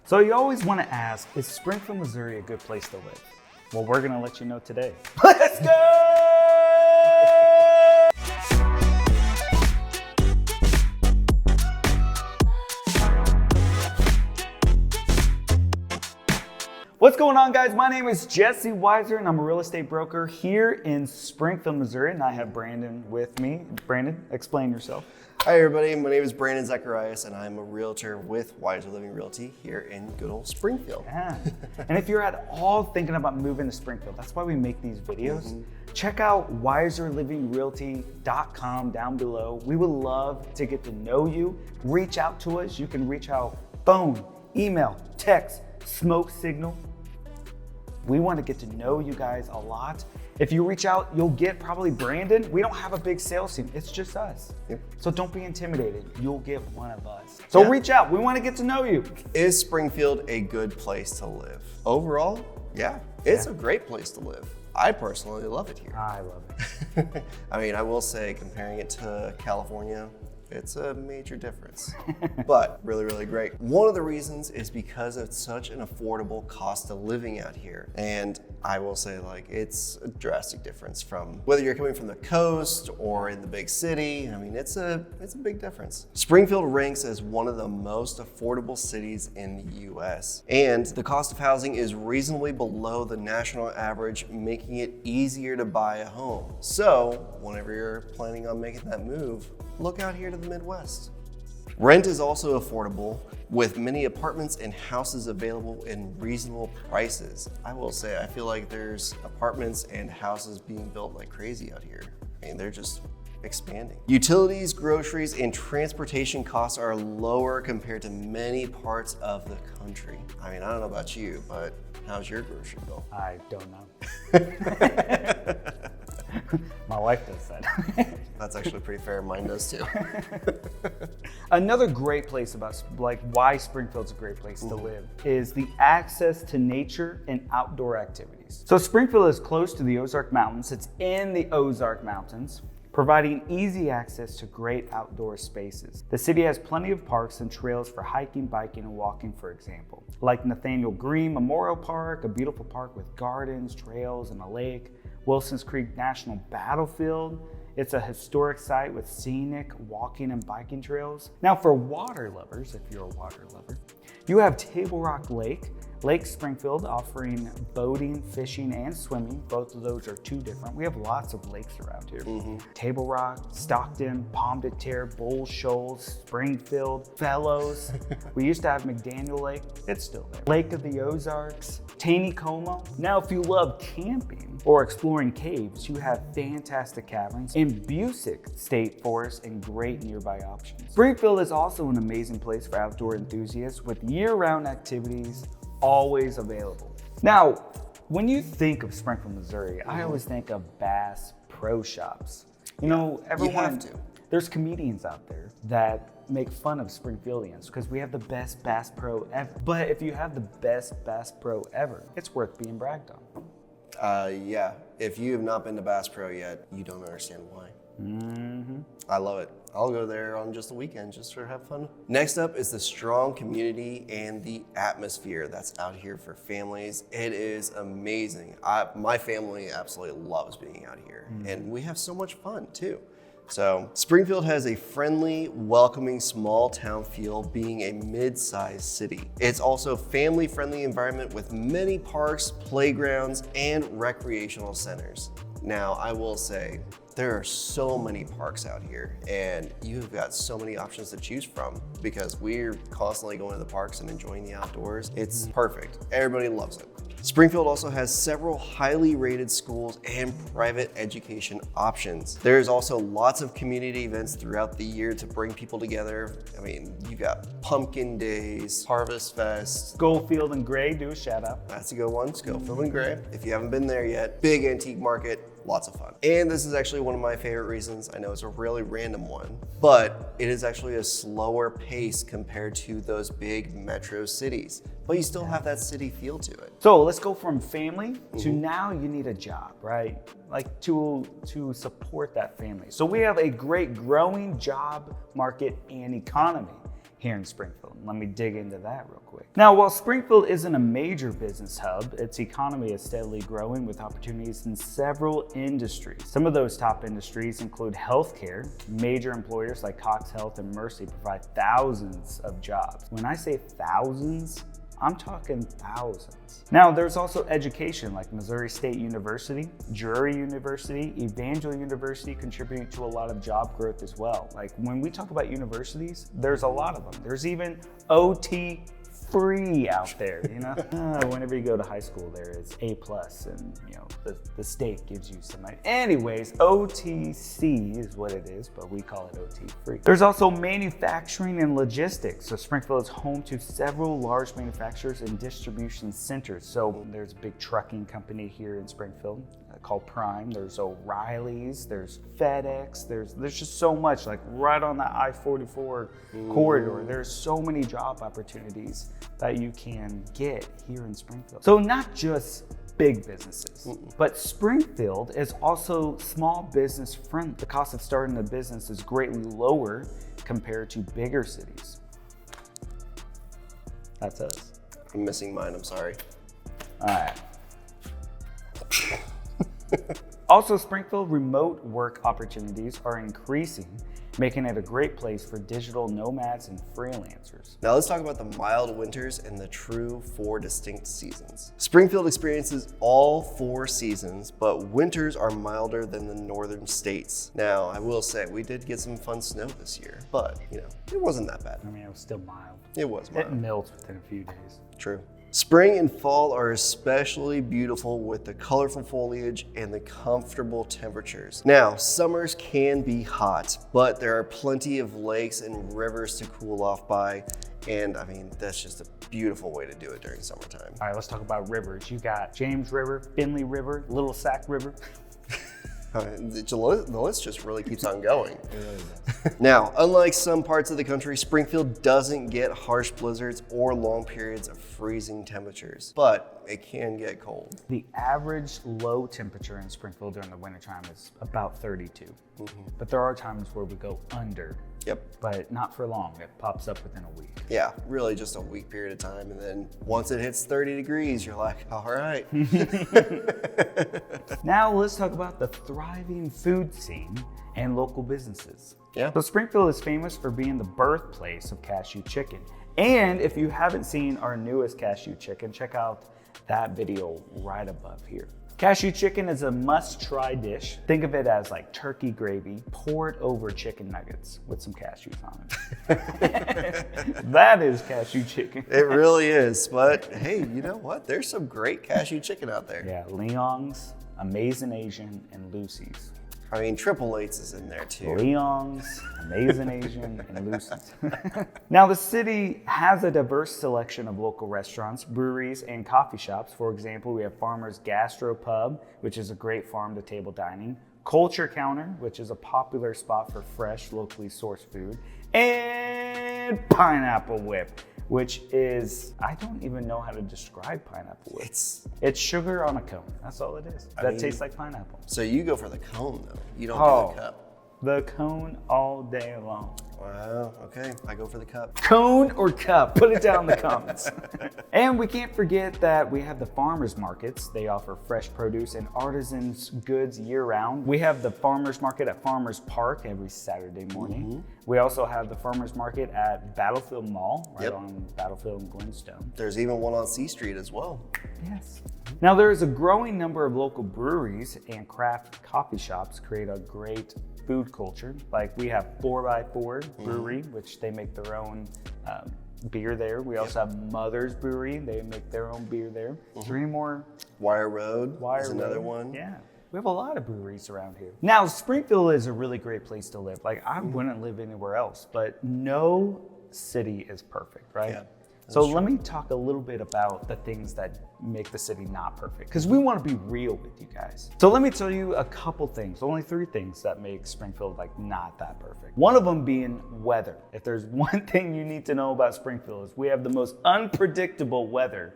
So you always want to ask, is Springfield, Missouri a good place to live? Well, we're going to let you know today. Let's go! What's going on, guys? My name is Jesse Weiser, and I'm a real estate broker here in Springfield, Missouri, and I have Brandon with me. Brandon, explain yourself. Hi, everybody. My name is Brandon Zacharias, and I'm a realtor with Weiser Living Realty here in good old Springfield. Yeah. And if you're at all thinking about moving to Springfield, that's why we make these videos. Check out wiserlivingrealty.com down below. We would love to get to know you. Reach out to us. You can reach out phone, email, text, smoke signal. We want to get to know you guys a lot. If you reach out, you'll get probably Brandon. We don't have a big sales team. It's just us. Yep. So don't be intimidated. You'll get one of us. So reach out. We want to get to know you. Is Springfield a good place to live? Overall, yeah, it's a great place to live. I personally love it here. I love it. I mean, I will say, comparing it to California, it's a major difference, but really, really great. One of the reasons is because it's such an affordable cost of living out here. And I will say, like, it's a drastic difference from whether you're coming from the coast or in the big city. I mean, it's a big difference. Springfield ranks as one of the most affordable cities in the US. And the cost of housing is reasonably below the national average, making it easier to buy a home. So whenever you're planning on making that move, look out here to the Midwest. Rent is also affordable, with many apartments and houses available in reasonable prices. I will say, I feel like there's apartments and houses being built like crazy out here. I mean, they're just expanding. Utilities, groceries, and transportation costs are lower compared to many parts of the country. I mean, I don't know about you, but how's your grocery bill? I don't know. My wife does that. That's actually pretty fair. Mine does too. Another great place about, like, why Springfield's a great place to live is the access to nature and outdoor activities. So Springfield is close to the Ozark Mountains. It's in the Ozark Mountains, providing easy access to great outdoor spaces. The city has plenty of parks and trails for hiking, biking, and walking, for example, like Nathaniel Green Memorial Park, a beautiful park with gardens, trails, and a lake. Wilson's Creek National Battlefield. It's a historic site with scenic walking and biking trails. Now, for water lovers, if you're a water lover, you have Table Rock Lake, Lake Springfield, offering boating, fishing, and swimming. Both of those are two different. We have lots of lakes around here. Table Rock, Stockton, Palm de Terre, Bull Shoals, Springfield, Fellows. We used to have McDaniel Lake. It's still there. Lake of the Ozarks, Taneycomo. Now, if you love camping or exploring caves, you have fantastic caverns in Busick State Forest and great nearby options. Springfield is also an amazing place for outdoor enthusiasts with year-round activities always available. Now, when you think of Springfield, Missouri, I always think of Bass Pro Shops. You know, everyone, you have to. There's comedians out there that make fun of Springfieldians because we have the best Bass Pro ever. But if you have the best Bass Pro ever, it's worth being bragged on. Yeah, if you have not been to Bass Pro yet, you don't understand why. I love it. I'll go there on just the weekend just to have fun. Next up is the strong community and the atmosphere that's out here for families. It is amazing. My family absolutely loves being out here, and we have so much fun too. So Springfield has a friendly, welcoming, small town feel, being a mid-sized city. It's also a family-friendly environment with many parks, playgrounds, and recreational centers. Now, I will say, there are so many parks out here, and you've got so many options to choose from because we're constantly going to the parks and enjoying the outdoors. It's perfect. Everybody loves it. Springfield also has several highly rated schools and private education options. There's also lots of community events throughout the year to bring people together. I mean, you got Pumpkin Days, Harvest Fest. Schofield and Gray, do a shout out. That's a good one, Schofield and Gray. If you haven't been there yet, big antique market, lots of fun. And this is actually one of my favorite reasons. I know it's a really random one, but it is actually a slower pace compared to those big metro cities. But you still have that city feel to it. So let's go from family to now you need a job, right? Like to support that family. So we have a great growing job market and economy. here in Springfield? Let me dig into that real quick. Now, while Springfield isn't a major business hub, its economy is steadily growing with opportunities in several industries. Some of those top industries include healthcare. Major employers like Cox Health and Mercy provide thousands of jobs. When I say thousands, I'm talking thousands. Now, there's also education like Missouri State University, Drury University, Evangel University contribute to a lot of job growth as well. Like when we talk about universities, there's a lot of them. There's even OT free out there, you know? Whenever you go to high school, there is A+, and you know, the state gives you some money. Anyways, OTC is what it is, but we call it OT free. There's also manufacturing and logistics. So Springfield is home to several large manufacturers and distribution centers. So there's a big trucking company here in Springfield called Prime. There's O'Reilly's, there's FedEx, there's just so much, like right on the I-44 corridor. There's so many job opportunities that you can get here in Springfield. So not just big businesses, but Springfield is also small business friendly. The cost of starting a business is greatly lower compared to bigger cities. That's us. I'm missing mine, I'm sorry. All right. Also, Springfield remote work opportunities are increasing, making it a great place for digital nomads and freelancers. Now let's talk about the mild winters and the true 4 distinct seasons. Springfield experiences all 4 seasons, but winters are milder than the northern states. Now, I will say, we did get some fun snow this year, but you know, it wasn't that bad. I mean, it was still mild. It was mild. It melts within a few days. True. Spring and fall are especially beautiful with the colorful foliage and the comfortable temperatures. Now, summers can be hot, but there are plenty of lakes and rivers to cool off by. And I mean, that's just a beautiful way to do it during summertime. All right, let's talk about rivers. You got James River, Finley River, Little Sac River. The list just really keeps on going. It really does. Now, unlike some parts of the country, Springfield doesn't get harsh blizzards or long periods of freezing temperatures, but it can get cold. The average low temperature in Springfield during the wintertime is about 32. But there are times where we go under. Yep. But not for long. It pops up within a week. Yeah, really just a week period of time. And then once it hits 30 degrees, you're like, all right. Now let's talk about the thriving food scene and local businesses. Yeah. So Springfield is famous for being the birthplace of cashew chicken. And if you haven't seen our newest cashew chicken, check out that video right above here. Cashew chicken is a must-try dish. Think of it as like turkey gravy poured over chicken nuggets with some cashews on it. That is cashew chicken. It really is. But hey, you know what? There's some great cashew chicken out there. Yeah, Leong's, Amazing Asian, and Lucy's. I mean, Triple Eights is in there too. Leong's, Amazing Asian, and Lucy's. Now, the city has a diverse selection of local restaurants, breweries, and coffee shops. For example, we have Farmer's Gastro Pub, which is a great farm-to-table dining, Culture Counter, which is a popular spot for fresh, locally sourced food, and Pineapple Whip, which is, I don't even know how to describe Pineapple Whip. It's sugar on a cone. That's all it is. That tastes like pineapple. So you go for the cone though. You don't do the cup. The cone all day long. Wow, okay. I go for the cup. Cone or cup? Put it down in the comments. And we can't forget that we have the farmers markets. They offer fresh produce and artisans goods year round. We have the farmers market at Farmers Park every Saturday morning. We also have the farmers market at Battlefield Mall, right on Battlefield and Glenstone. There's even one on C Street as well. Yes. Now there is a growing number of local breweries and craft coffee shops create a great food culture. Like we have 4x4 Brewery, which they make their own beer there. We also have Mother's Brewery. They make their own beer there. Is there any more? Wire Road is another one. Yeah. We have a lot of breweries around here. Now, Springfield is a really great place to live. Like, I wouldn't live anywhere else, but no city is perfect, right? Yeah. So let me talk a little bit about the things that make the city not perfect, because we want to be real with you guys. So let me tell you a couple things, only 3 things that make Springfield like not that perfect. One of them being weather. If there's one thing you need to know about Springfield is we have the most unpredictable weather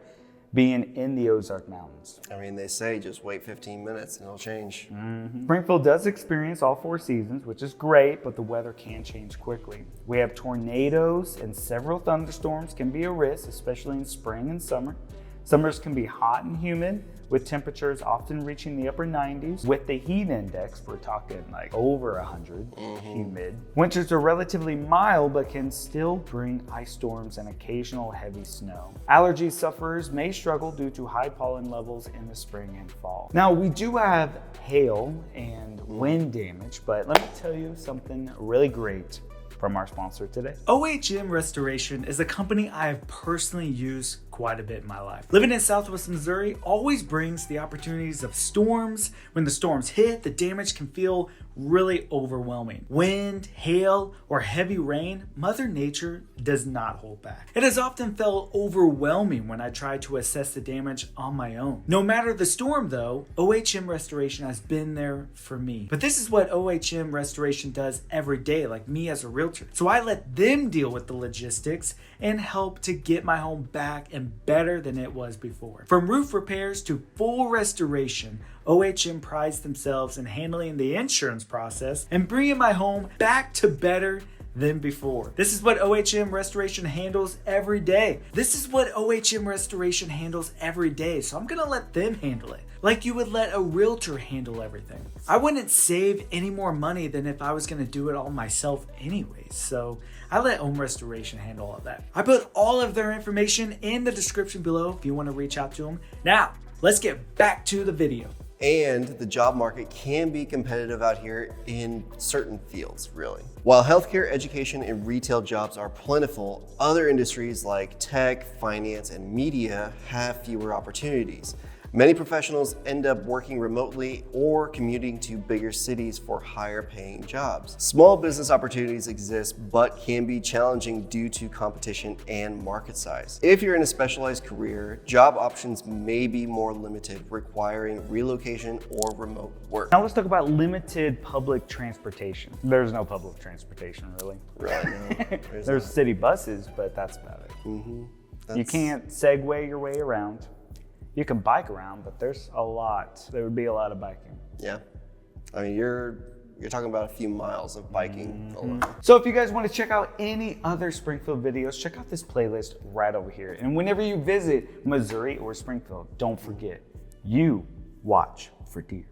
being in the Ozark Mountains. I mean, they say just wait 15 minutes and it'll change. Springfield does experience all 4 seasons, which is great, but the weather can change quickly. We have tornadoes and several thunderstorms can be a risk, especially in spring and summer. Summers can be hot and humid, with temperatures often reaching the upper 90s. With the heat index, we're talking like over 100, humid. Winters are relatively mild, but can still bring ice storms and occasional heavy snow. Allergy sufferers may struggle due to high pollen levels in the spring and fall. Now, we do have hail and wind damage, but let me tell you something really great from our sponsor today. OHM Restoration is a company I have personally used quite a bit in my life. Living in Southwest Missouri always brings the opportunities of storms. When the storms hit, the damage can feel really overwhelming. Wind, hail, or heavy rain, Mother Nature does not hold back. It has often felt overwhelming when I try to assess the damage on my own. No matter the storm though, OHM Restoration has been there for me. But this is what OHM Restoration does every day, like me as a realtor. So I let them deal with the logistics and help to get my home back and better than it was before. From roof repairs to full restoration, OHM prides themselves in handling the insurance process and bringing my home back to better than before. This is what OHM Restoration handles every day. So I'm gonna let them handle it, like you would let a realtor handle everything. I wouldn't save any more money than if I was gonna do it all myself anyways, so I let Home Restoration handle all that. I put all of their information in the description below if you want to reach out to them. Now, let's get back to the video. And the job market can be competitive out here in certain fields, really. While healthcare, education, and retail jobs are plentiful, other industries like tech, finance, and media have fewer opportunities. Many professionals end up working remotely or commuting to bigger cities for higher paying jobs. Small business opportunities exist, but can be challenging due to competition and market size. If you're in a specialized career, job options may be more limited, requiring relocation or remote work. Now let's talk about limited public transportation. There's no public transportation, really. Right. No, There's city buses, but that's about it. You can't segue your way around. You can bike around, but there would be a lot of biking. Yeah. I mean, you're talking about a few miles of biking alone. So if you guys want to check out any other Springfield videos, check out this playlist right over here. And whenever you visit Missouri or Springfield, don't forget, you watch for deer.